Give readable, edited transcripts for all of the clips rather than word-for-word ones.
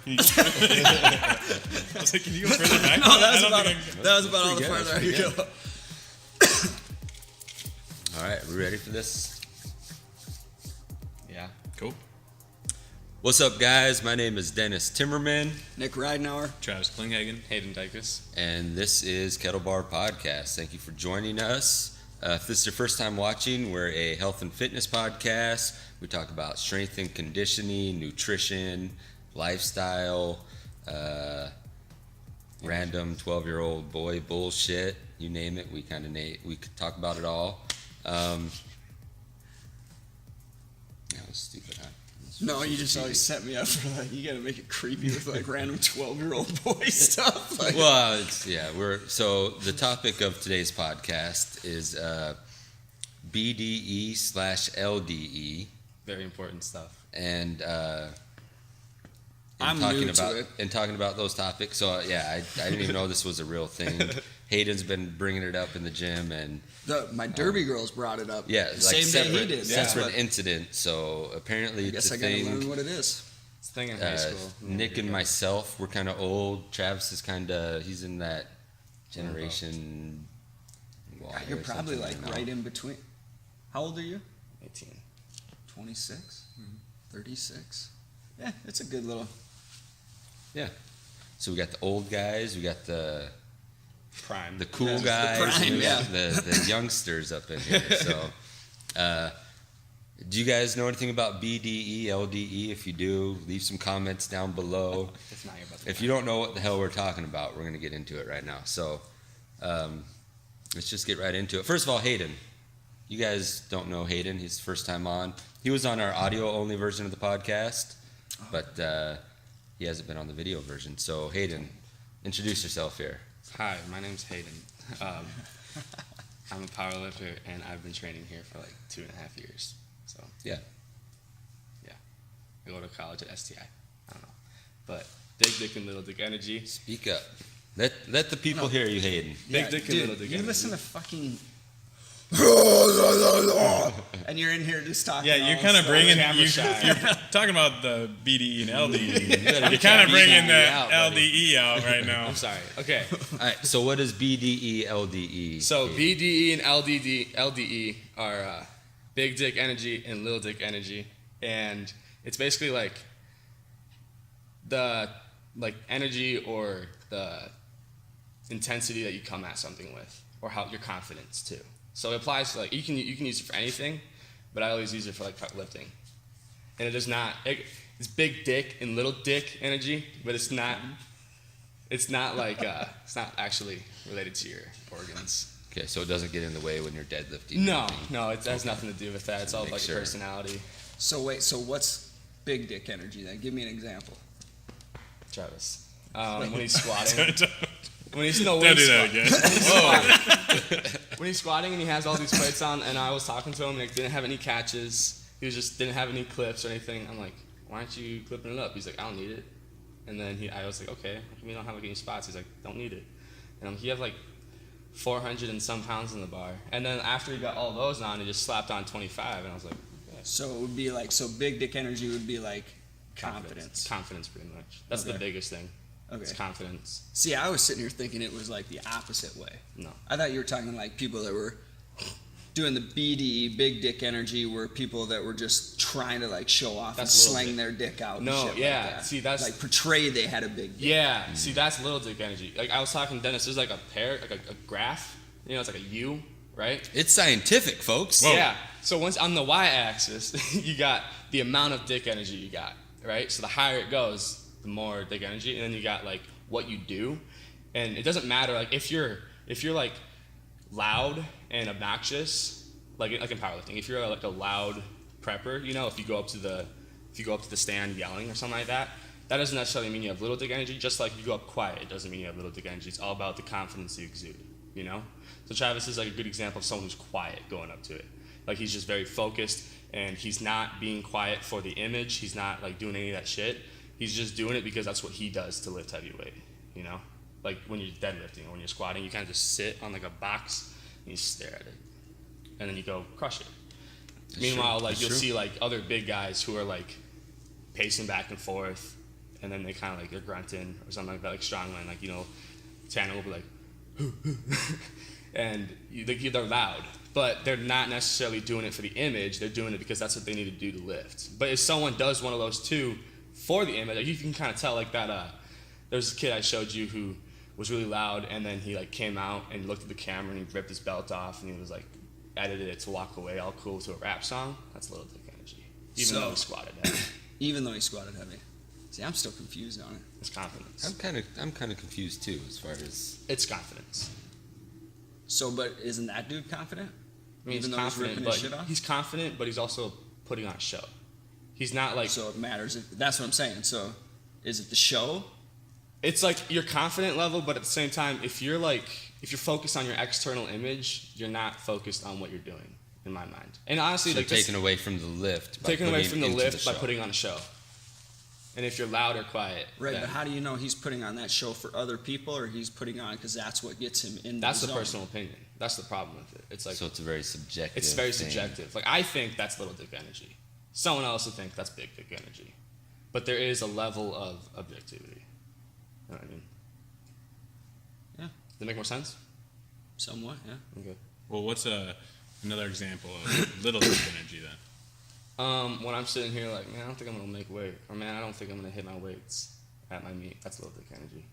I was like, can you go further back? No, that was about all the farther I could go. All right, we ready for this? Yeah. Cool. What's up, guys? My name is Dennis Timmerman. Nick Ridenauer. Travis Klinghagen. Hayden Dykus. And this is Kettle Bar Podcast. Thank you for joining us. If this is your first time watching, we're a health and fitness podcast. We talk about strength and conditioning, nutrition, lifestyle, random 12-year-old boy bullshit. You name it, we could talk about it all. That was stupid, huh? No, you just always set me up for like, you gotta make it creepy with like random 12-year-old boy stuff. Like. Well, so the topic of today's podcast is BDE/LDE. Very important stuff. And I'm talking new about to it. and talking about those topics. So I didn't even know this was a real thing. Hayden's been bringing it up in the gym, and My derby girls brought it up. yeah, the like same day he did. separate incident. So apparently, I guess it's I a gotta thing. learn what it is. It's a thing in high school. Nick and myself, we're kind of old. Travis is he's in that generation. You're probably like right in between. How old are you? 18. 26? 36? Yeah, it's a good little... Yeah. So we got the old guys, we got the Prime. the cool The guys, prime, and we got yeah. the youngsters up in here. So, do you guys know anything about BDE, LDE? If you do, leave some comments down below. That's not your butt. If you don't know what the hell we're talking about, we're going to get into it right now. So, let's just get right into it. First of all, Hayden. You guys don't know Hayden. He's the first time on. He was on our audio-only version of the podcast, but he hasn't been on the video version. So, Hayden, introduce yourself here. Hi, my name's Hayden. I'm a powerlifter, and I've been training here for like 2.5 years. So, Yeah. I go to college at STI. I don't know. But Big Dick and Little Dick Energy. Speak up. Let the people hear you, Hayden. Big Dick and dude, Little Dick you Energy. listen to fucking... and you're in here just talking. Yeah, you're kind of bringing. You're talking about the BDE and LDE. You're kind of bringing the LDE out right now. I'm sorry. Okay. All right, so what is BDE, LDE? So BDE and LDE are Big Dick Energy and Little Dick Energy, and it's basically like the energy or the intensity that you come at something with, or how your confidence too. So it applies to like you can use it for anything, but I always use it for like lifting, and it is not it's Big Dick and Little Dick Energy, but it's not it's not actually related to your organs. Okay, so it doesn't get in the way when you're deadlifting. No, it has nothing to do with that. It's all Make about sure. your personality. So wait, so what's big dick energy then? Give me an example. Travis, when he's squatting, when he's Don't do that again. when he's squatting and he has all these plates on, and I was talking to him and he didn't have any catches. He didn't have any clips or anything. I'm like, why aren't you clipping it up? He's like, I don't need it. And then I was like, okay, we don't have like any spots. He's like, don't need it. And he had like 400 and some pounds in the bar. And then after he got all those on, he just slapped on 25, and I was like, yeah. So it would be like, big dick energy would be like confidence. Confidence, pretty much. That's the biggest thing. Okay. It's confidence. See, I was sitting here thinking it was like the opposite way. No. I thought you were talking like people that were doing the BDE, big dick energy, were people that were just trying to like show off and sling their dick out. No, and shit yeah. Like that. See, that's like portray they had a big dick. Yeah. See, that's Little Dick Energy. Like I was talking to Dennis, there's like a graph. You know, it's like a U, right? It's scientific, folks. Whoa. Yeah. So once on the y-axis, you got the amount of dick energy you got, right? So the higher it goes, the more dick energy, and then you got like what you do, and it doesn't matter like if you're like loud and obnoxious, like in powerlifting, if you're like a loud prepper, you know, if you go up to the stand yelling or something like that, that doesn't necessarily mean you have little dick energy. Just like if you go up quiet, it doesn't mean you have little dick energy. It's all about the confidence you exude, you know? So Travis is like a good example of someone who's quiet going up to it. Like he's just very focused, and he's not being quiet for the image. He's not like doing any of that shit. He's just doing it because that's what he does to lift heavyweight, you know? Like when you're deadlifting or when you're squatting, you kind of just sit on like a box and you stare at it. And then you go crush it. Meanwhile, like you'll see like other big guys who are like pacing back and forth, and then they kind of like they're grunting or something like that, like strongman, like, you know, Tanner will be like, and they're loud, but they're not necessarily doing it for the image. They're doing it because that's what they need to do to lift. But if someone does one of those two for the image, like you can kind of tell like that. There's a kid I showed you who was really loud, and then he like came out and looked at the camera and he ripped his belt off and he was like edited it to walk away all cool to a rap song. That's a little dick energy, even though he squatted heavy. Even though he squatted heavy. See, I'm still confused on it. It's confidence. I'm kind of confused too as far as It's confidence. So, but isn't that dude confident? I mean, Even he's though he's confident, ripping but his shit off? he's confident, but he's also putting on a show. He's not like. So it matters. That's what I'm saying. So, is it the show? It's like your confident level, but at the same time, if you're focused on your external image, you're not focused on what you're doing, in my mind. And honestly, so like taken away from the lift. Taken away from the lift by putting on a show. And if you're loud or quiet, right? But how do you know he's putting on that show for other people, or he's putting on because that's what gets him in? That's the the zone? personal opinion. That's the problem with it. It's like so it's a very subjective. It's very subjective. Like I think that's little dick energy. Someone else will think that's big dick energy. But there is a level of objectivity. You know what I mean? Yeah. Does that make more sense? Somewhat, yeah. Okay. Well, what's another example of little dick energy then? When I'm sitting here like, man, I don't think I'm gonna make weight, or man, I don't think I'm gonna hit my weights at my meet. That's little dick energy.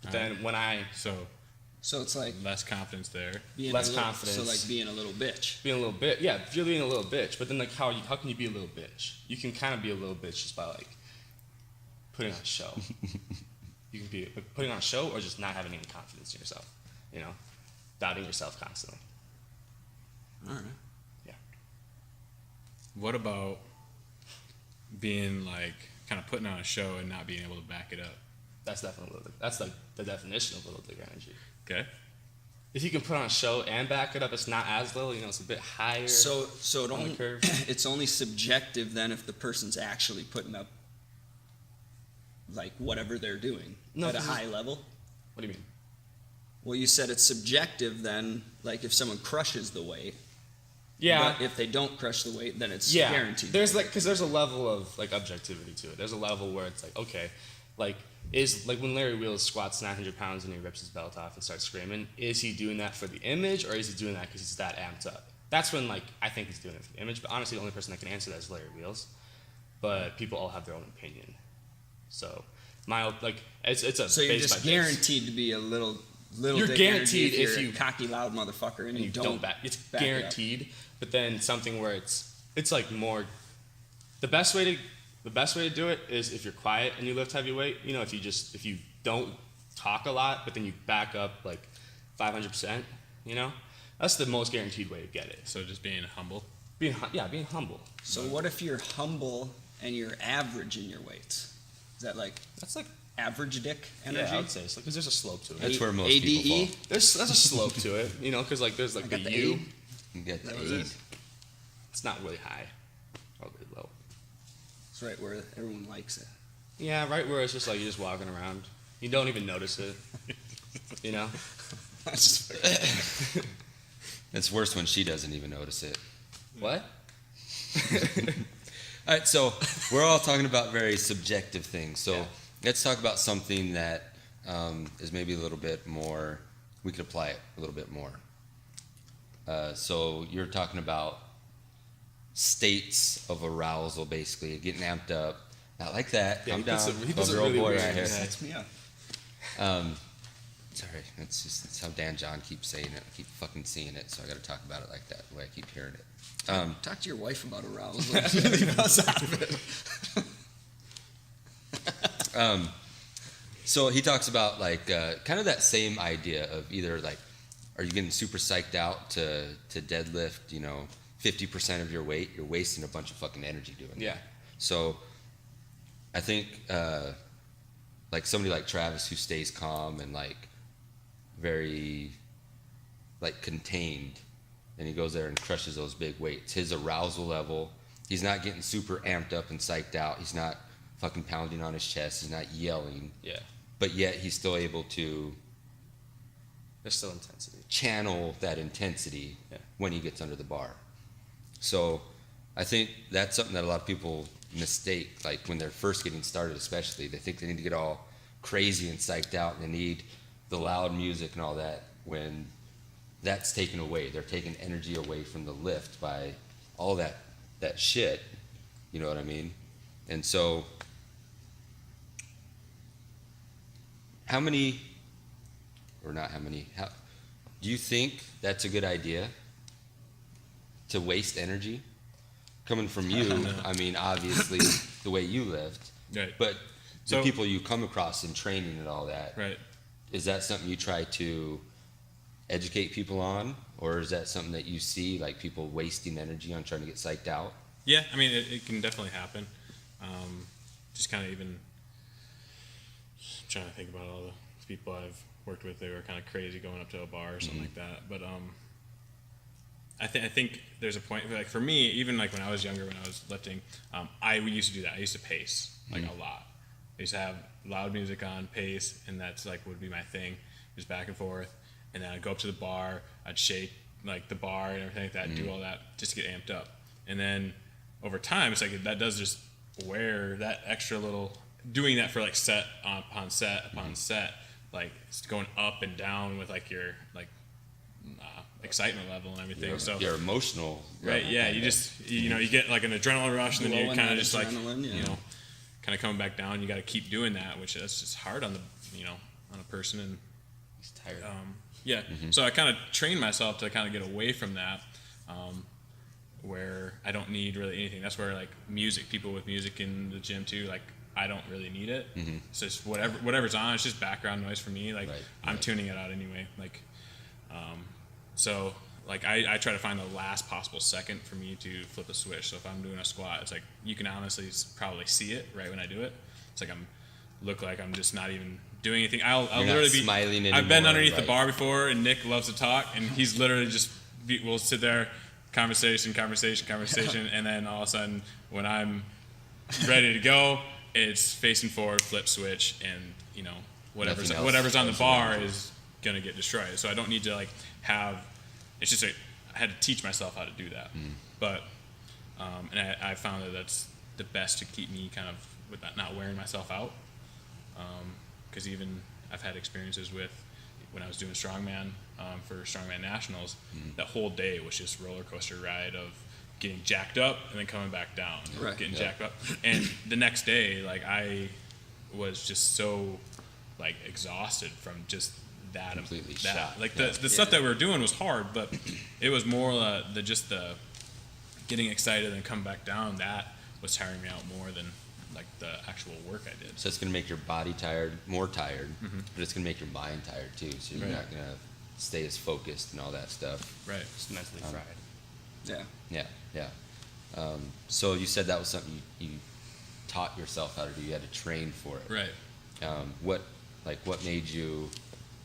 But then when So it's like less confidence there. Less confidence. So like being a little bitch. Being a little bit, yeah. If you're being a little bitch, but then like how can you be a little bitch? You can kind of be a little bitch just by like putting on a show. You can be putting on a show, or just not having any confidence in yourself. You know, doubting yourself constantly. All right. Yeah. What about being like kind of putting on a show and not being able to back it up? That's definitely that's like the definition of little dick energy. Okay. If you can put on a show and back it up, it's not as little. You know, it's a bit higher. So it on only the curve. It's only subjective then if the person's actually putting up like whatever they're doing at a high level. What do you mean? Well, you said it's subjective then, like if someone crushes the weight. Yeah. But if they don't crush the weight, then it's Yeah. guaranteed. There's like, because there's a level of like objectivity to it. There's a level where it's like, okay, like is like when Larry Wheels squats 900 pounds and he rips his belt off and starts screaming, is he doing that for the image, or is he doing that because he's that amped up? That's when like I think he's doing it for the image. But honestly, the only person that can answer that is Larry Wheels. But people all have their own opinion. So it's a so you're just guaranteed to be a little. You're dick guaranteed if if you're you a cocky loud motherfucker and you don't back. It's back guaranteed. But then something where it's like more. The best way to do it is if you're quiet and you lift heavy weight. You know, if you don't talk a lot, but then you back up like 500%. You know, that's the most guaranteed way to get it. So just being humble. Being humble. So what if you're humble and you're average in your weights? Is that like that's like average dick energy? Yeah, I would say so, because there's a slope to it. That's where most ADE? people fall. There's a slope to it, you know, because like there's like the got the U. A. You get the That was aid. it. It's not really high, or really low. It's right where everyone likes it. Yeah, right where it's just like you're just walking around. You don't even notice it. You know? That's just It's worse when she doesn't even notice it. What? All right, so we're all talking about very subjective things. So Yeah. let's talk about something that is maybe a little bit more, we could apply it a little bit more. So you're talking about states of arousal, basically, getting amped up. Not like that. Yeah, Calm he puts down. it- he puts it Overall really boy weird. right here. Yeah. That's me up. Sorry, it's how Dan John keeps saying it. I keep fucking seeing it, so I got to talk about it like that. The way I keep hearing it. Talk to your wife about arousal. Leave us out of it. So he talks about like kind of that same idea of either like, are you getting super psyched out to deadlift, 50% of your weight? You're wasting a bunch of fucking energy doing that. So I think like somebody like Travis who stays calm and like very like contained, and he goes there and crushes those big weights. His arousal level, he's not getting super amped up and psyched out. He's not fucking pounding on his chest. He's not yelling. Yeah. But yet he's still able to. There's still intensity. Channel that intensity when he gets under the bar. So I think that's something that a lot of people mistake, like when they're first getting started especially. They think they need to get all crazy and psyched out and they need the loud music and all that, when that's taken away. They're taking energy away from the lift by all that shit. You know what I mean? And so how do you think that's a good idea to waste energy? Coming from you, I mean, obviously the way you lift, right. But the people you come across in training and all that, right. Is that something you try to educate people on, or is that something that you see, like people wasting energy on trying to get psyched out? Yeah, I mean, it can definitely happen. Just kind of even I'm trying to think about all the people I've worked with. They were kind of crazy going up to a bar or something like that. But I think there's a point, like for me, even like when I was younger, when I was lifting, I used to do that. I used to pace like a lot. I used to have loud music on, pace, and that's like would be my thing, just back and forth. And then I'd go up to the bar, I'd shake like the bar and everything like that, do all that just to get amped up. And then over time, it's like that does just wear that extra little, doing that for like set upon set upon set, like it's going up and down with like your like excitement level and everything. So your emotional right, yeah, you just you get like an adrenaline rush, and then you kind of just like kind of coming back down. You got to keep doing that, which that's just hard on the on a person, and He's tired. So I kind of trained myself to kind of get away from that, where I don't need really anything. That's where like music, people with music in the gym too, like I don't really need it. It's just whatever's on. It's just background noise for me. Like I'm tuning it out anyway. Like, so like I try to find the last possible second for me to flip a switch. So if I'm doing a squat, it's like you can honestly probably see it right when I do it. It's like look like I'm just not even doing anything. I'll literally be smiling anymore. I've been underneath the bar before, and Nick loves to talk, and he's literally just we'll sit there, conversation, and then all of a sudden when I'm ready to go, it's facing forward, flip switch, and whatever's on the bar is gonna get destroyed. So I don't need to like have. It's just I had to teach myself how to do that. But and I found that that's the best to keep me kind of with that, not wearing myself out. Because even I've had experiences with when I was doing strongman for strongman nationals, that whole day was just roller coaster ride of getting jacked up and then coming back down, getting jacked up, and the next day like I was just so like exhausted from just that. Completely that shot. like the stuff that we were doing was hard, but it was more the getting excited and come back down, that was tiring me out more than like the actual work I did. So it's going to make your body more tired, but it's going to make your mind tired too. So you're not going to stay as focused and all that stuff. Right. Just mentally fried. Yeah. So you said that was something you taught yourself how to do. You had to train for it. Right. What made you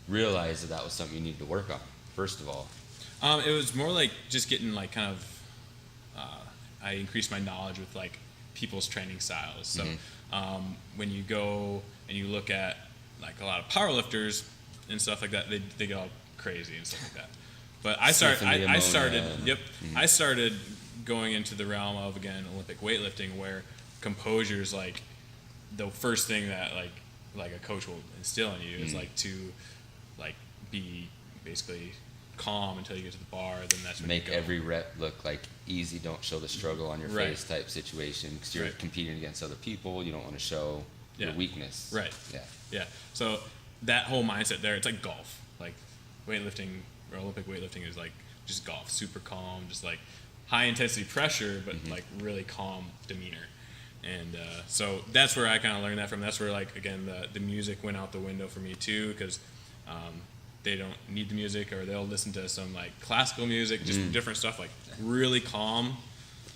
realize that was something you needed to work on, first of all? It was more like just getting like kind of, I increased my knowledge with like people's training styles. So when you go and you look at like a lot of powerlifters and stuff like that, they get all crazy and stuff like that. But I started going into the realm of, again, Olympic weightlifting, where composure is like the first thing that like a coach will instill in you is like to like be basically calm until you get to the bar. Then that's when make every rep look like easy. Don't show the struggle on your face type situation, because you're competing against other people. You don't want to show your weakness. Right. Yeah. Yeah. So that whole mindset there, it's like golf. Like weightlifting or Olympic weightlifting is like just golf, super calm, just like high intensity pressure, but like really calm demeanor. And so that's where I kind of learned that from. That's where, like, again, the music went out the window for me too, because they don't need the music, or they'll listen to some like classical music, just different stuff, like really calm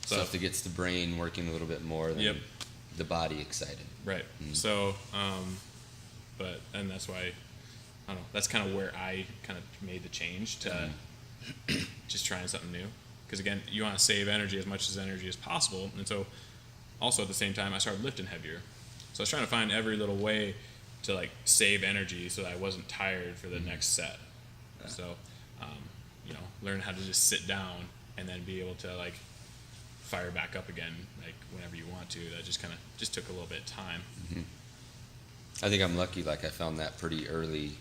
stuff that gets the brain working a little bit more than the body excited. Right. So, and that's why, I don't know, that's kind of where I kind of made the change to just trying something new. Because again, you want to save energy as much energy as possible. And so also at the same time, I started lifting heavier. So I was trying to find every little way to like save energy so that I wasn't tired for the next set. Yeah. So, learn how to just sit down and then be able to like fire back up again, like whenever you want to. That just kind of just took a little bit of time. I think I'm lucky. Like I found that pretty early,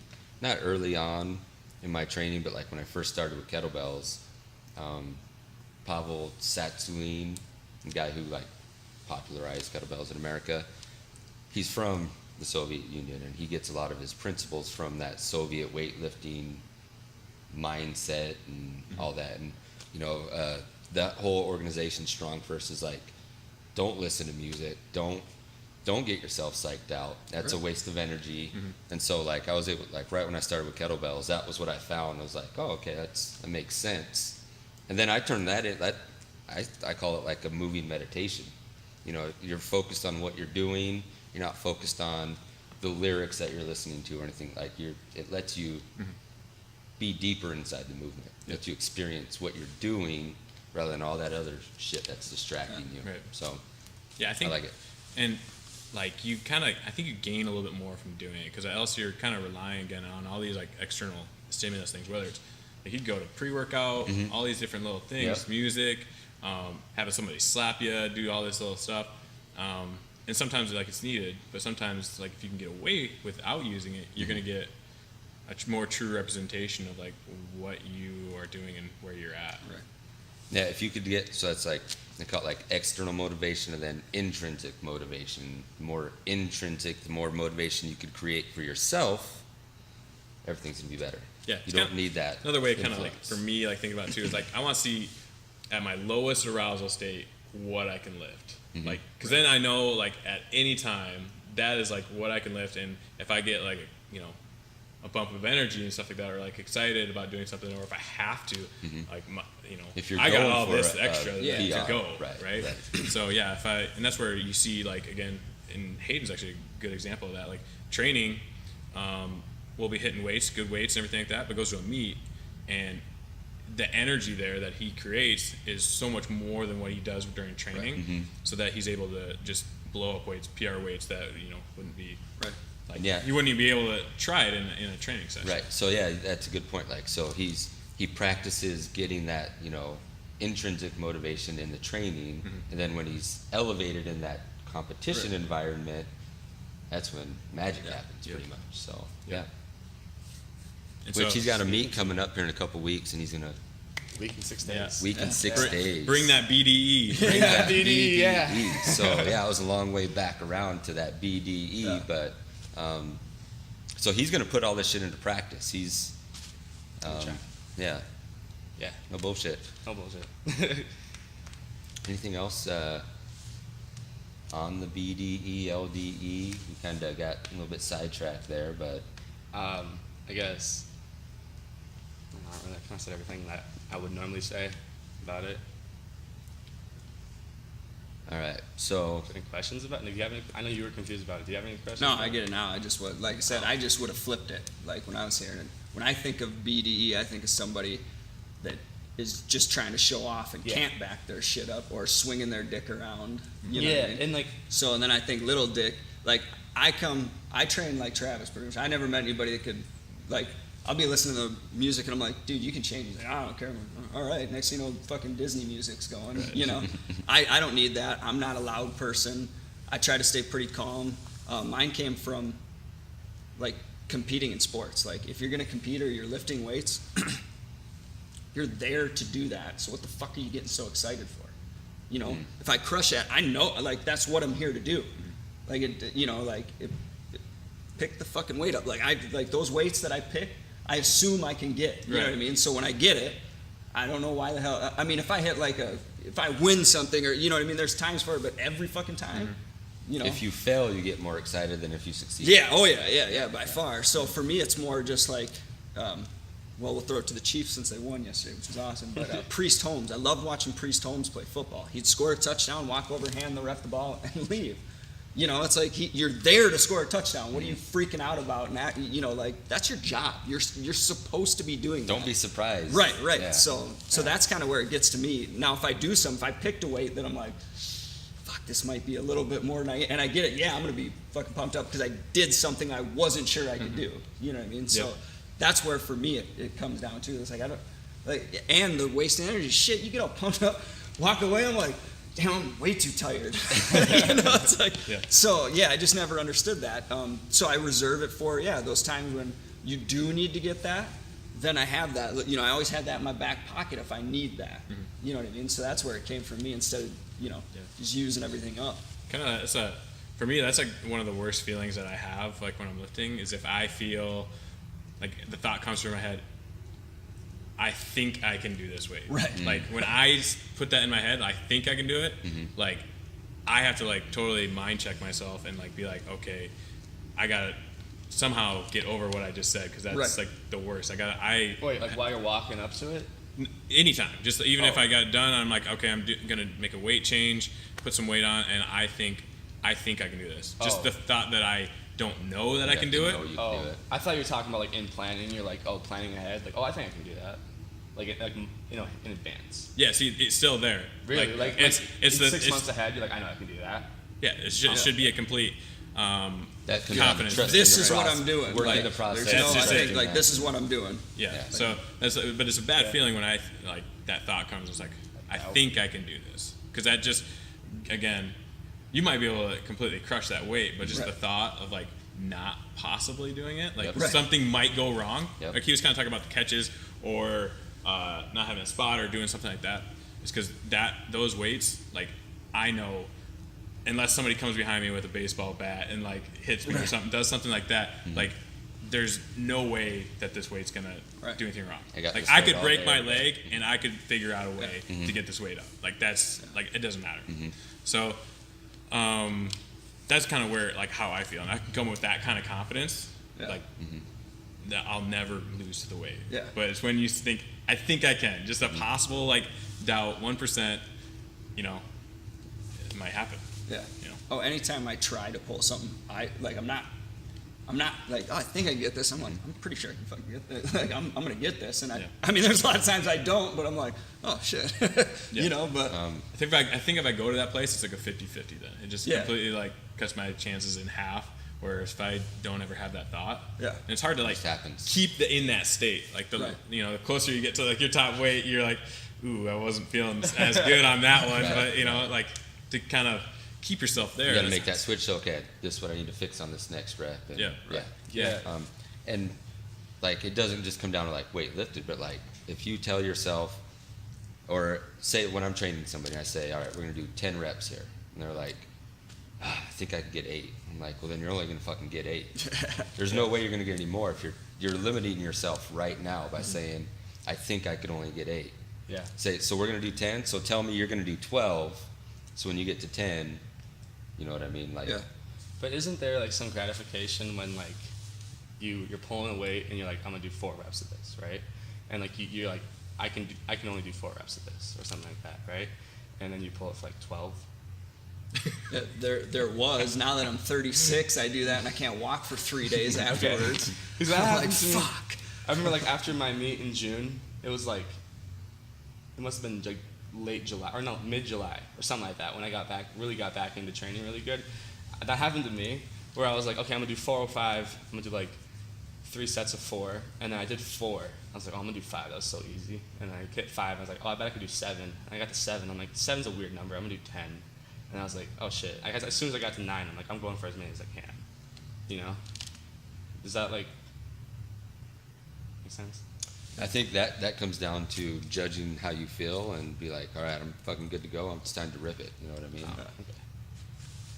not early on in my training, but like when I first started with kettlebells, Pavel Satsuin, the guy who like popularized kettlebells in America, he's from the Soviet Union, and he gets a lot of his principles from that Soviet weightlifting mindset and all that. And that whole organization, Strong First, is like, don't listen to music, don't get yourself psyched out. That's a waste of energy. And so like I was able, like right when I started with kettlebells, that was what I found. I was like, oh, okay, that makes sense. And then I turned that in. I call it like a moving meditation. You're focused on what you're doing. You're not focused on the lyrics that you're listening to or anything. Like it lets you be deeper inside the movement. It lets you experience what you're doing rather than all that other shit that's distracting you. Right. So I think I like it. And like I think you gain a little bit more from doing it, because else you're kind of relying again on all these like external stimulus things, whether it's like you'd go to pre-workout, all these different little things, music, having somebody slap you, do all this little stuff. And sometimes like it's needed, but sometimes like if you can get away without using it, you're going to get a more true representation of like what you are doing and where you're at. Right. Yeah, if you could get, so it's like, they call it like external motivation and then intrinsic motivation. The more intrinsic, the more motivation you could create for yourself, everything's going to be better. Yeah. You don't need that. Another way kind of like, for me, like thinking about it too, is like, I want to see at my lowest arousal state what I can lift. Like, because then I know like at any time that is like what I can lift, and if I get like a bump of energy and stuff like that, or like excited about doing something, or if I have to, like if you're I got going all for this extra to go, right? So and that's where you see like again, and Hayden's actually a good example of that. Like training, we'll be hitting weights, good weights, and everything like that, but goes to a meet, and the energy there that he creates is so much more than what he does during training, so that he's able to just blow up weights, PR weights that wouldn't be like you wouldn't even be able to try it in a training session. Right. So that's a good point. Like so he practices getting that intrinsic motivation in the training, and then when he's elevated in that competition environment, that's when magic happens pretty much. So Which he's got a meet coming up here in a couple weeks, and he's gonna week in 6 days. Week in 6 days. Bring that BDE. Bring that BDE. So it was a long way back around to that BDE, but so he's gonna put all this shit into practice. He's no bullshit. No bullshit. Anything else on the BDE, LDE? We kind of got a little bit sidetracked there, but I guess I kind of said everything that I would normally say about it. All right. So, any questions about it? If you have any, I know you were confused about it. Do you have any questions? No, I get it now. I just would, like I said, I just would have flipped it. Like when I was hearing it, when I think of BDE, I think of somebody that is just trying to show off and can't back their shit up, or swinging their dick around. You know what I mean? And like so, and then I think little dick. Like I train like Travis pretty much. I never met anybody that could like. I'll be listening to the music and I'm like, dude, you can change. He's like, I don't care. I'm like, all right, next thing you know, fucking Disney music's going. Right. I don't need that. I'm not a loud person. I try to stay pretty calm. Mine came from like competing in sports. Like if you're gonna compete or you're lifting weights, you're there to do that. So what the fuck are you getting so excited for? If I crush it, I know like that's what I'm here to do. Like pick the fucking weight up. Like those weights that I pick, I assume I can get. You know what I mean? So when I get it, I don't know why the hell. I mean, if I hit if I win something, or you know what I mean, there's times for it, but every fucking time, you know. If you fail, you get more excited than if you succeed. Yeah. Oh yeah, by far. So for me, it's more just like, well, we'll throw it to the Chiefs since they won yesterday, which was awesome. But Priest Holmes, I loved watching Priest Holmes play football. He'd score a touchdown, walk over, hand the ref the ball, and leave. You know, it's like you're there to score a touchdown. What are you freaking out about? And you know, like that's your job. You're supposed to be doing that. Don't be surprised. Right. Yeah. So that's kind of where it gets to me. Now, if I do something, if I picked a weight, then I'm like, fuck, this might be a little bit more. And I get it. Yeah, I'm gonna be fucking pumped up because I did something I wasn't sure I could do. You know what I mean? So that's where for me it comes down to. It's like I don't like, and the wasting energy. Shit, you get all pumped up, walk away. I'm like, damn, I'm way too tired. You know, it's like, so yeah, I just never understood that. So I reserve it for those times when you do need to get that. Then I have that. You know, I always have that in my back pocket if I need that. You know what I mean? So that's where it came from me instead of just using everything up. Kind of, for me, that's like one of the worst feelings that I have. Like when I'm lifting, is if I feel like the thought comes through my head, I think I can do this weight. Right. Like when I put that in my head, I think I can do it. Like I have to like totally mind check myself and like be like, okay, I gotta somehow get over what I just said because that's like the worst. Wait, like while you're walking up to it? Anytime, just even if I got done, I'm like, okay, I'm gonna make a weight change, put some weight on, and I think I can do this. Just the thought that I don't know that I can do it. I thought you were talking about like in planning. You're like, planning ahead. Like, I think I can do that. Like in advance. Yeah, see, it's still there. Really? Like it's the 6 months ahead. You're like, I know I can do that. Yeah, it should be a complete that confidence. This is what I'm doing. We're in the process. There's no, I think like this is what I'm doing. Yeah. So but it's a bad feeling when I like that thought comes. It's like I think I can do this because that just again, you might be able to completely crush that weight, but just the thought of like not possibly doing it, like something might go wrong. Like he was kind of talking about the catches or not having a spot or doing something like that. It's because those weights, like I know, unless somebody comes behind me with a baseball bat and like hits me or something, does something like that, like there's no way that this weight's gonna do anything wrong. Like I could break my leg and I could figure out a way to get this weight up. Like that's like it doesn't matter. So that's kind of where like how I feel, and I can come with that kind of confidence, like that I'll never lose to the weight. Yeah. But it's when you think I think I can, just a possible like doubt, 1%, you know, it might happen. Yeah. You know. Oh, anytime I try to pull something, I'm not like, I think I can get this. I'm like, I'm pretty sure I can fucking get this. Like, I'm gonna get this, and I mean, there's a lot of times I don't, but I'm like, oh shit, you know. But I think if I go to that place, it's like a 50-50. Then it just completely like cuts my chances in half. Whereas if I don't ever have that thought, and it's hard to like keep in that state. Like the the closer you get to like your top weight, you're like, ooh, I wasn't feeling as good on that one, but you know, like to kind of keep yourself there. You got to make that switch. So, okay, this is what I need to fix on this next rep. And, and like it doesn't just come down to like weight lifted, but like if you tell yourself, or say when I'm training somebody, I say, all right, we're gonna do 10 reps here, and they're like, I think I can get 8. I'm like, well, then you're only gonna fucking get 8. There's no way you're gonna get any more if you're limiting yourself right now by saying, I think I could only get 8. Yeah. Say, so we're gonna do 10. So tell me you're gonna do 12. So when you get to 10, you know what I mean? Like, But isn't there like some gratification when like you're pulling a weight and you're like, I'm gonna do 4 reps of this, right? And like you're like, I can only do 4 reps of this or something like that, right? And then you pull it for like 12. There was. Now that I'm 36, I do that and I can't walk for 3 days afterwards. Because that happened to me. Fuck. I remember like after my meet in June, it was like, it must have been like late July, or no, mid-July, or something like that, when I really got back into training really good. That happened to me, where I was like, okay, I'm gonna do 405, I'm gonna do like 3 sets of 4, and then I did 4. I was like, oh, I'm gonna do 5, that was so easy. And then I hit 5, I was like, oh, I bet I could do 7. And I got to 7, I'm like, 7's a weird number, I'm gonna do 10. And I was like, oh shit. As soon as I got to 9, I'm like, I'm going for as many as I can. You know? Does that like make sense? I think that comes down to judging how you feel and be like, all right, I'm fucking good to go. It's time to rip it. You know what I mean? Oh, okay.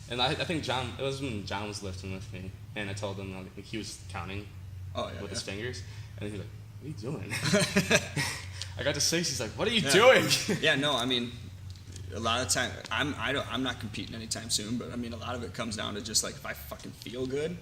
And I think John, it was when John was lifting with me, and I told him like he was counting with his fingers, and he's like, "What are you doing?" I got to 6. He's like, "What are you doing?" Yeah, no, I mean, a lot of the time, I'm not competing anytime soon, but I mean, a lot of it comes down to just like if I fucking feel good,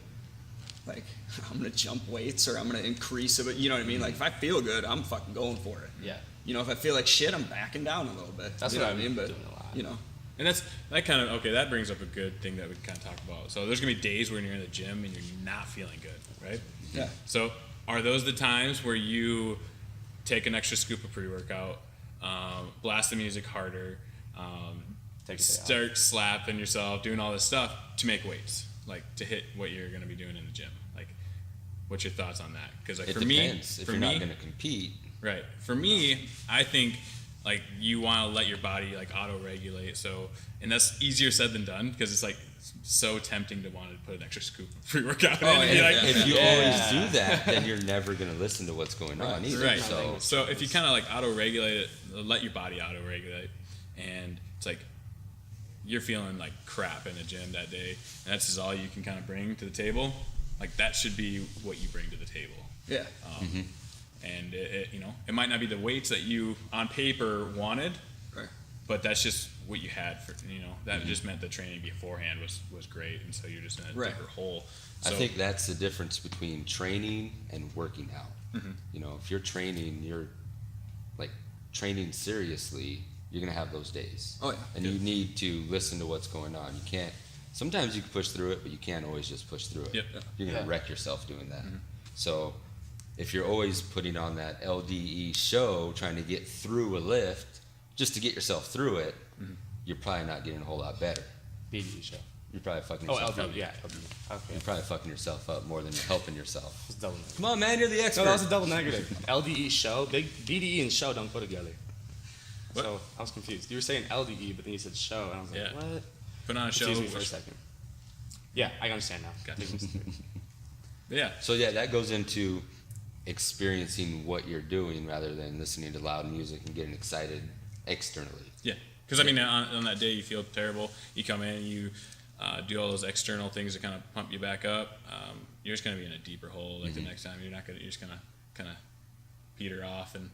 like I'm gonna jump weights or I'm gonna increase it. You know what I mean? Like if I feel good, I'm fucking going for it. Yeah. You know, if I feel like shit, I'm backing down a little bit. That's you what know I mean. But doing a lot. you know, And that kind of okay. That brings up a good thing that we can kind of talk about. So there's gonna be days when you're in the gym and you're not feeling good, right? yeah. So are those the times where you take an extra scoop of pre-workout, blast the music harder, start slapping yourself, doing all this stuff to make weights, like to hit what you're gonna be doing in the gym? Like, what's your thoughts on that? Because like It for depends. me, If you're not going to compete, right. For me, I think like you want to let your body like auto-regulate. So, and that's easier said than done because it's like so tempting to want to put an extra scoop of pre-workout in and be like, if you always do that, then you're never going to listen to what's going on either. right. So if you kind of like auto-regulate it, let your body auto-regulate, and it's like you're feeling like crap in the gym that day, and that's just all you can kind of bring to the table. Like that should be what you bring to the table. Yeah. And it might not be the weights that you on paper wanted, Right. but that's just what you had for that just meant the training beforehand was great, and so you're just in a deeper hole. So, I think that's the difference between training and working out. You know, if you're training, you're like training seriously, you're gonna have those days. Oh yeah. And you need to listen to what's going on. You can't. Sometimes you can push through it, but you can't always just push through it. Yep. You're gonna wreck yourself doing that. So if you're always putting on that LDE show, trying to get through a lift just to get yourself through it, you're probably not getting a whole lot better. BDE show. You're probably fucking Oh, yourself up. LDE, yeah. LDE. Okay. You're probably fucking yourself up more than you're helping yourself. It's double negative. Come on, man, you're the expert. No, that was a double negative. LDE show, BDE and show don't go together. What? So I was confused. You were saying LDE, but then you said show, and I was like, Yeah. what? put on a show. Confused me for a second. Yeah, I understand now. Gotcha. Yeah. So yeah, that goes into experiencing what you're doing rather than listening to loud music and getting excited externally. Yeah, because I mean, on that day you feel terrible. You come in, you do all those external things to kind of pump you back up. You're just gonna be in a deeper hole. Like the next time, you're just gonna kind of peter off, and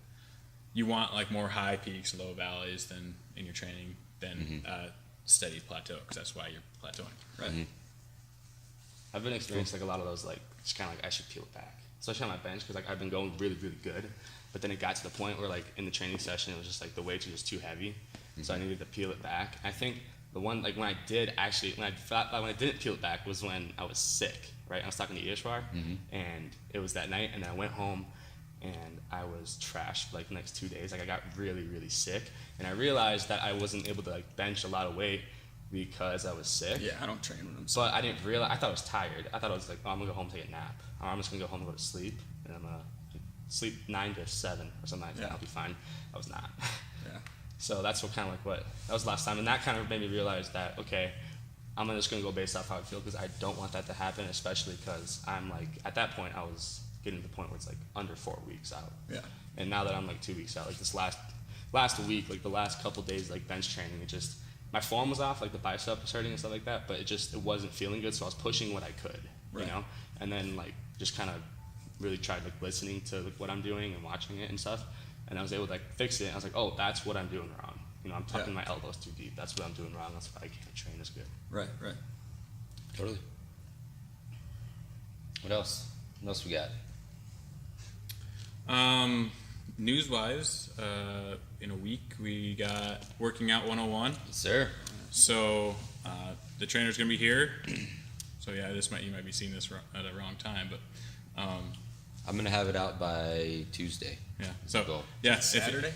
you want like more high peaks, low valleys than in your training than steady plateau, because that's why you're plateauing. Right. I've been experiencing like a lot of those, like just kind of like I should peel it back, especially on my bench, because like I've been going really good, but then it got to the point where like in the training session it was just like the weights were just too heavy, so I needed to peel it back. I think the one like when I didn't peel it back was when I was sick, right? I was talking to Ishwar, and it was that night, and then I went home and I was trashed for like the next 2 days. Like I got really sick, and I realized that I wasn't able to like bench a lot of weight because I was sick. Yeah, I don't train when I'm sick. But I didn't realize, I thought I was tired. I thought I was like, oh, I'm gonna go home and take a nap. Or I'm just gonna go home and go to sleep, and I'm gonna sleep 9 to 7 or something like that. I'll be fine. I was not. Yeah. So that's what kind of like that was last time, and that kind of made me realize that okay, I'm just gonna go based off how I feel, because I don't want that to happen, especially because I'm like at that point I was getting to the point where it's like under 4 weeks out. Yeah. And now that I'm like 2 weeks out, like this last week, like the last couple days, like bench training, it just my form was off, like the bicep was hurting and stuff like that, but it wasn't feeling good, so I was pushing what I could, you know, and then like just kind of really tried like listening to like, what I'm doing and watching it and stuff, and I was able to like fix it. And I was like, oh, that's what I'm doing wrong. You know, I'm tucking my elbows too deep. That's what I'm doing wrong. That's why I can't train as good. Right. Totally. What else? What else we got? News-wise, in a week we got Working Out 101. Yes, sir. So the trainer's gonna be here. So yeah, you might be seeing this at a wrong time, but I'm gonna have it out by Tuesday. yeah. So Cool. yeah, Saturday?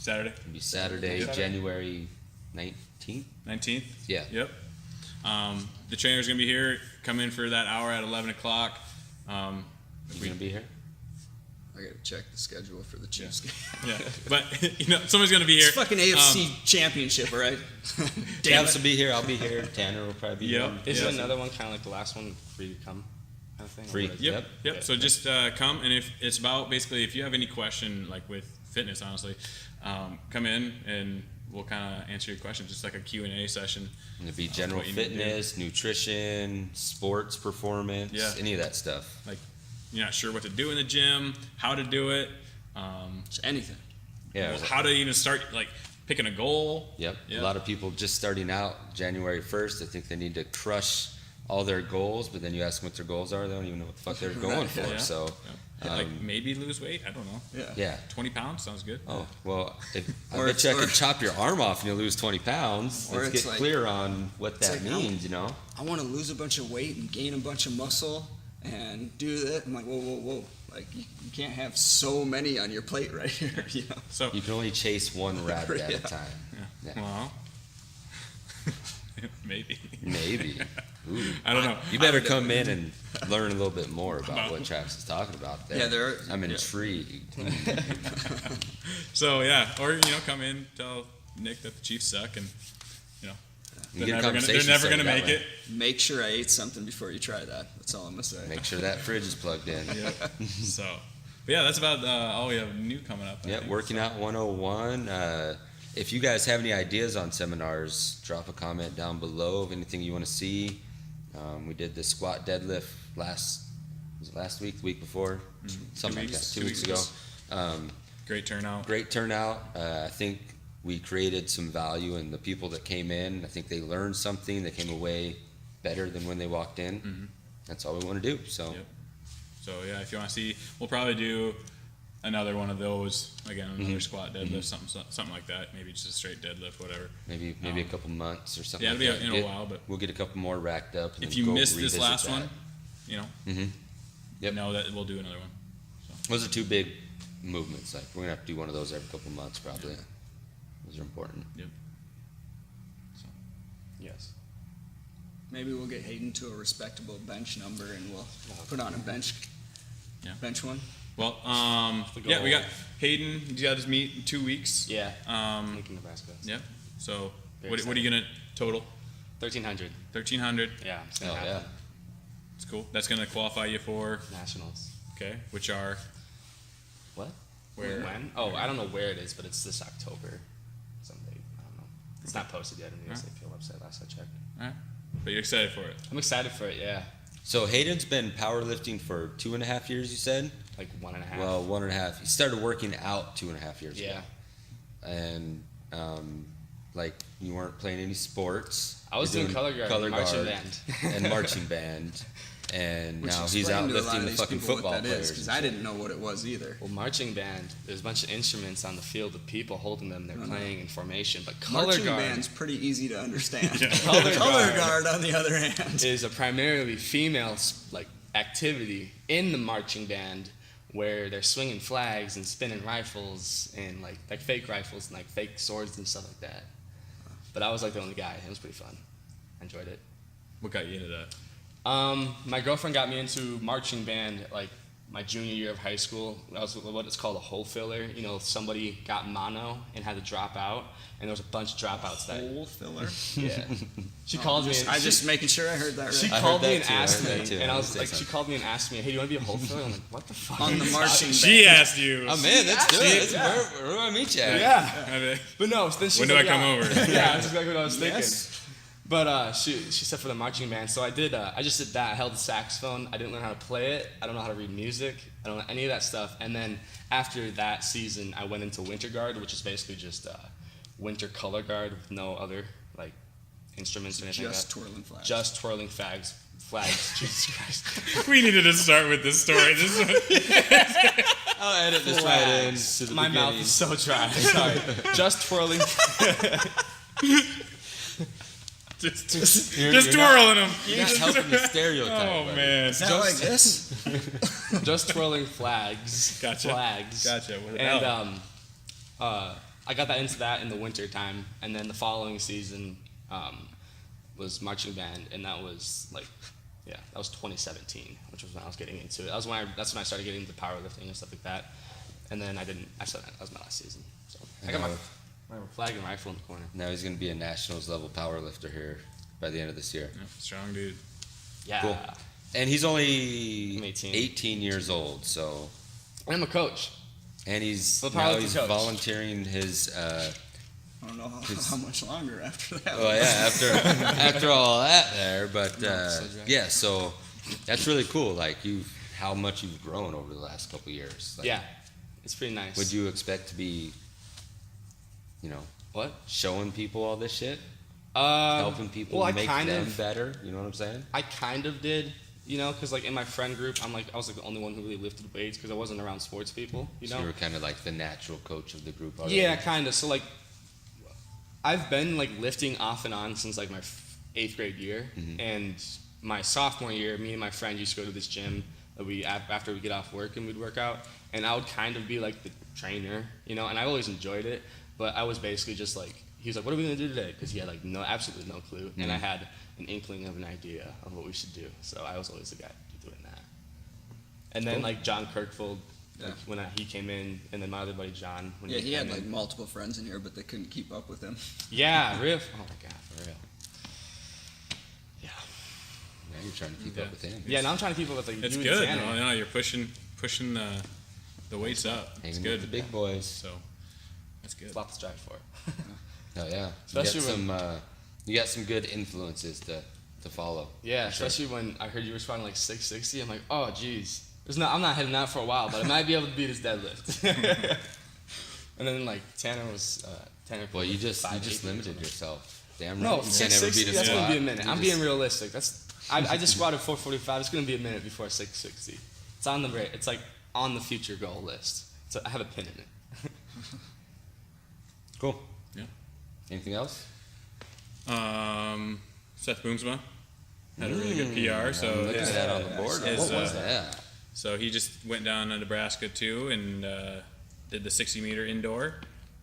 Saturday, It'll be Saturday, January 19th. 19th. Yeah. Yep. The trainer's gonna be here. Come in for that hour at 11 o'clock. You gonna be here? I gotta check the schedule for the Chiefs game. Yeah, but somebody's gonna be here. It's fucking AFC championship, all right? Travis will be here. I'll be here. Tanner will probably be Yep. here. Is it another one kind of like the last one, free to come kind of thing? Free. Or is it- Yep. Yep. So just come, and if it's about basically, if you have any question like with fitness, honestly, come in and we'll kind of answer your questions, just like a Q&A session. It'd be general what you need to do. fitness, nutrition, sports performance, Yeah. any of that stuff. Like, you're not sure what to do in the gym, how to do it, Just anything. Yeah. how to even start, like, picking a goal. Yep. Yeah. A lot of people just starting out January 1st, they think they need to crush all their goals, but then you ask them what their goals are, they don't even know what the fuck they're going Right, for. Yeah. So, Yeah, like, maybe lose weight. I don't know. yeah. 20 pounds sounds good. Oh, well, I Or bet it's- you I or- could chop your arm off and you lose 20 pounds. Or Let's it's get like- clear on what it's that like, means, you know? I want to lose a bunch of weight and gain a bunch of muscle and do that. I'm like, whoa. Like, you can't have so many on your plate right here, you know? So, You can only chase one rabbit at Yeah. a time. Yeah. well, maybe. Maybe. Ooh. I don't know. You better come in and learn a little bit more about what Travis is talking about there. Yeah, there are- I'm yeah. intrigued. So, yeah, or, come in, tell Nick that the Chiefs suck, and, You they're get a never conversation going to started that make way. it. Make sure I ate something before you try that. That's all I'm going to say. Make sure that fridge is plugged in. Yeah. So, but yeah, that's about all we have new coming up. I Yeah, think. Working Out 101. If you guys have any ideas on seminars, drop a comment down below of anything you want to see. We did the squat deadlift last week, the week before? Something like that, 2 weeks ago. Great turnout. Great turnout. I think we created some value in the people that came in. I think they learned something. They came away better than when they walked in. Mm-hmm. That's all we want to do. So Yep. So yeah, if you want to see, we'll probably do another one of those again, another squat deadlift, something like that. Maybe just a straight deadlift, whatever. maybe a couple months or something. Yeah, like it'll that. be in a while, but We'll get a couple more racked up. And if then you go missed this revisit last that. one, Yep. know that we'll do another one. Those are two big movements. Like we're gonna have to do one of those every couple months, probably. Those are important. Yep. Yes. Maybe we'll get Hayden to a respectable bench number and we'll put on a bench one. Well, The yeah, we goal. got Hayden. You got his meet in 2 weeks. Yeah. Um, Nebraska. yeah. So Very what are you gonna total? 1,300. 1,300. Yeah. It's gonna Oh happen. yeah. It's cool. That's gonna qualify you for Nationals. which are What? Where? When? Oh, I don't know where it is, but it's this October. Someday. I don't know. It's not posted yet on the USAPL website last I checked. but you're excited for it. I'm excited for it, yeah. So Hayden's been powerlifting for 2.5 years. You said? Like 1.5. Well, 1.5. He started working out 2.5 years yeah. ago. And like you weren't playing any sports. I was You're doing color guard and marching band. and marching band. And Which now he's explained out to a lot lifting of the these fucking people football what that players. because and I shit. didn't know what it was either. Well, marching band, there's a bunch of instruments on the field with people holding them. They're No. playing in formation. But color Marching guard band's pretty easy to understand. Color Color guard. guard, on the other hand. is a primarily female like activity in the marching band where they're swinging flags and spinning rifles and like fake rifles and like fake swords and stuff like that. But I was like the only guy. It was pretty fun. I enjoyed it. What got you into that? My girlfriend got me into marching band like my junior year of high school. That was what it's called, a hole filler. You know, somebody got mono and had to drop out, and there was a bunch of dropouts that. Hole filler. Yeah. She called me. I just making sure I heard that right. She I called heard me that and too, I asked heard me, that too. and I I was was like, saying she called me and asked me, "Hey, do you want to be a hole filler?" I'm like, "What the fuck?" On the marching She asked you. Oh man, that's asked good. me, That's yeah. where do I meet you at? Yeah. I mean, But no, then she When said, do I yeah. come over? Yeah, that's exactly what I was thinking. Yes. But she said for the marching band, so I did. I just did that. I held the saxophone. I didn't learn how to play it. I don't know how to read music. I don't know any of that stuff. And then after that season, I went into winter guard, which is basically just winter color guard with no other like instruments or anything like Just that. twirling flags. Just twirling flags. Jesus Christ. we needed to start with this story. This one. I'll edit this right in Flags. to the My mouth beginning. is so dry. Sorry. Just twirling. just You're twirling them. You're not helping the stereotype. Oh buddy. man. Is that like this? Just twirling flags. Gotcha. Flags. Gotcha. With And L. I got that into that in the winter time, and then the following season was marching band, and that was like, yeah, that was 2017, which was when I was getting into it. That's when I started getting into powerlifting and stuff like that. And then I said that was my last season. So I got my flag and rifle in the corner. Now he's going to be a nationals level power lifter here by the end of this year. Yeah, strong dude. Yeah. Cool. And he's only I'm 18. 18 years old, so And I'm a coach. and he's I'm a now powerlifting he's coach. volunteering his don't know how much longer after that. Well, yeah, after all that there, but yeah, so that's really cool. Like how much you've grown over the last couple of years. Like, Yeah, it's pretty nice. Would you expect to be, What? showing people all this shit, Um, helping people well, make them better? You know what I'm saying? I kind of did, because like in my friend group, I was like the only one who really lifted weights because I wasn't around sports people, So you were kind of like the natural coach of the group already. Yeah, kind of. So like, I've been like lifting off and on since like my 8th grade year, and my sophomore year, me and my friend used to go to this gym that after we get off work and we'd work out, and I would kind of be like the trainer, and I always enjoyed it, but I was basically just like, he was like, what are we gonna do today? Because he had like absolutely no clue, and I had an inkling of an idea of what we should do, so I was always the guy doing that. And then like John Kirkfold, like, when he came in, and then my other buddy John. When Yeah, he had came like in. multiple friends in here, but they couldn't keep up with him. Yeah, real. Oh my god, for real. Yeah. Now you're trying to keep up with him. Yeah, now I'm trying to keep up with like It's you good. and Tanner. No, you're pushing the weights up. It's Hanging good. with the big boys. So that's good. It's a lot to strive for. Oh yeah. Especially You got some good influences to follow. Yeah, especially when I heard you were squatting like 660. I'm like, oh geez. I'm not hitting that for a while, but I might be able to beat his deadlift. And then like Tanner. Well, you just 580 limited yourself. Damn right. No, You can't ever 660. beat a That's squat. gonna be a minute. You I'm just- being realistic. I just squatted 445. It's gonna be a minute before 660. It's on the It's like on the future goal list. So I have a pin in it. Cool. Yeah. Anything else? Seth Boomsma had a really good PR. So Look at that on the board. his, What was that? Yeah. So he just went down to Nebraska too and did the 60-meter indoor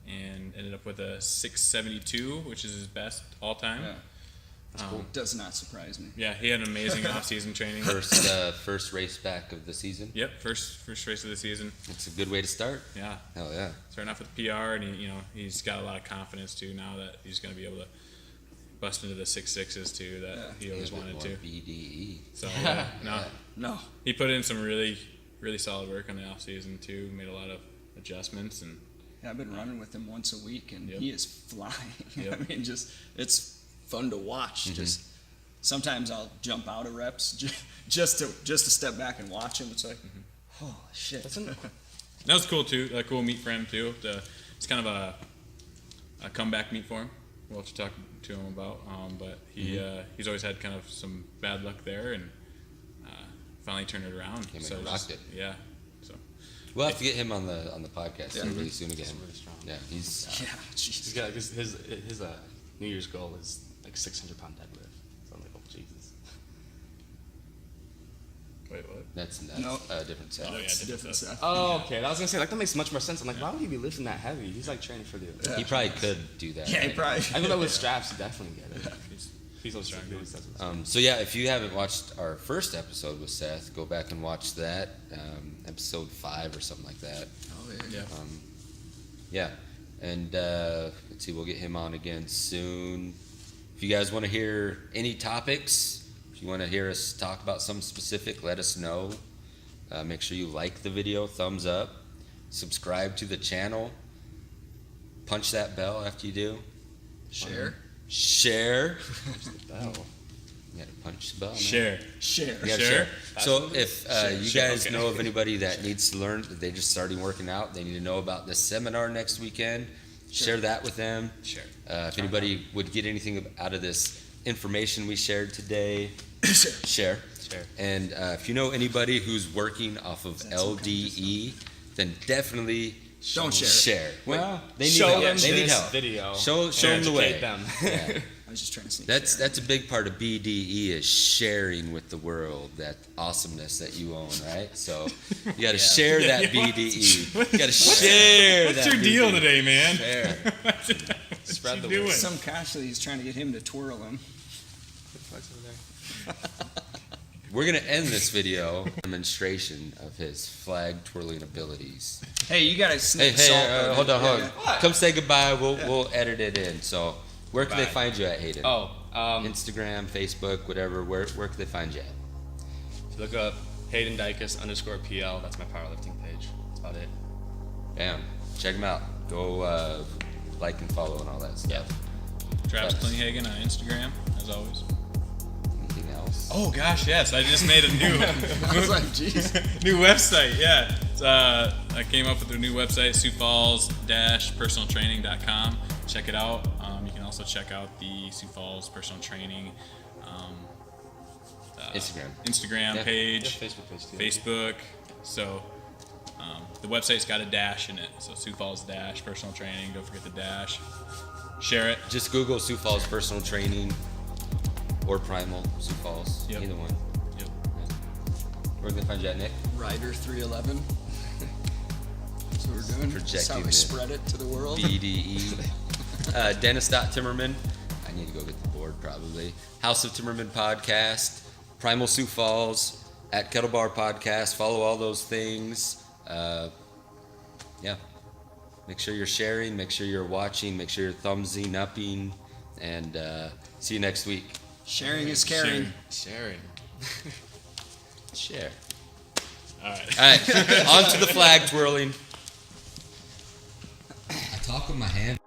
and ended up with a 672, which is his best all time. Yeah. Does not surprise me. Yeah, he had an amazing off-season training. First race back of the season. Yep, first race of the season. It's a good way to start. Yeah, Hell yeah. starting off with PR, and he's got a lot of confidence too now that he's going to be able to bust into the 6.6s too that he always A bit wanted more to. BDE. So no, No. he put in some really solid work on the off season too. Made a lot of adjustments and Yeah, I've been running with him once a week, and Yep. he is flying. Yep. I mean, it's fun to watch. Just sometimes I'll jump out of reps just to step back and watch him. It's like, holy shit. that was cool too. A cool meet for him too. It's kind of a comeback meet for him. We'll have to talk to him about. But he's always had kind of some bad luck there, and finally turned it around. Came in So and just- rocked it. Yeah. So We'll have to get him on the podcast Yeah. really soon again. He's really strong. Yeah, he's Yeah, He's jeez. got his New Year's goal is like 600-pound deadlift. So I'm like, oh Jesus. wait, what? that's No. a different set. Oh, yeah. It's different stuff. Oh, okay. I was gonna say like that makes much more sense. I'm like, why would he be lifting that heavy? He's like training for the. He probably could do that. Yeah, he right? probably. I know that with straps, he definitely get it. He's He's always strong. he always does it. So yeah, if you haven't watched our first episode with Seth, go back and watch that, episode 5 or something like that. Oh, Yeah. Yeah, and let's see, we'll get him on again soon. If you guys want to hear any topics, if you want to hear us talk about something specific, let us know. Make sure you like the video, thumbs up, subscribe to the channel, punch that bell after you do, Share. share. The bell. You gotta punch the bell, man. Share. Share. You gotta Share. So if you Share, guys okay. know of anybody that needs to learn, that they just starting working out, they need to know about this seminar next weekend, share that with them. Share. If anybody would get anything out of this information we shared today, Share. share. Share. And if you know anybody who's working off of That's some LDE, then definitely Don't share. share. Well, They need show help. them They need this help. video. Show them the way. Educate them. Yeah. I was just trying to sneak share. That's a big part of BDE is sharing with the world that awesomeness that you own, right? So you got to share that BDE. You got to share What's that your deal BDE. today, man? Share. Spread the doing? word. Some Cashley is trying to get him to twirl him. We're gonna end this video demonstration of his flag twirling abilities. Hey, you gotta Hey, sneak hey, salt. hold on. What? Come say goodbye. We'll edit it in. So where can they Bye. find you at, Hayden? Oh, Instagram, Facebook, whatever. Where can they find you at? look up Hayden Dykus _PL. That's my powerlifting page. That's about it. Bam. Check them out. Go like and follow and all that stuff. Travis That's- Klinghagen on Instagram, as always. Anything else? Oh gosh, yes! I just made a new I was like, jeez. new website. Yeah, I came up with a new website, SiouxFalls-personaltraining.com. Check it out. You can also check out the Sioux Falls Personal Training Instagram Yeah. page, Yeah, Facebook page too. Facebook. So the website's got a dash in it. So Sioux Falls dash personal training. Don't forget the dash. Share it. Just Google Sioux Falls Personal Training or Primal Sioux Falls. Yep. Either one. Yep. Where can they find you at, Nick? Rider 311. That's what we're doing. That's how Projecting we the spread it to the world. BDE. Dennis.Timmerman. I need to go get the board probably. House of Timmerman podcast. Primal Sioux Falls. At Kettle Bar Podcast. Follow all those things. Yeah. Make sure you're sharing. Make sure you're watching. Make sure you're thumbsing, upping. And see you next week. Sharing is caring. Sharing. Share. All right. All right. On to the flag twirling. I talk with my hand.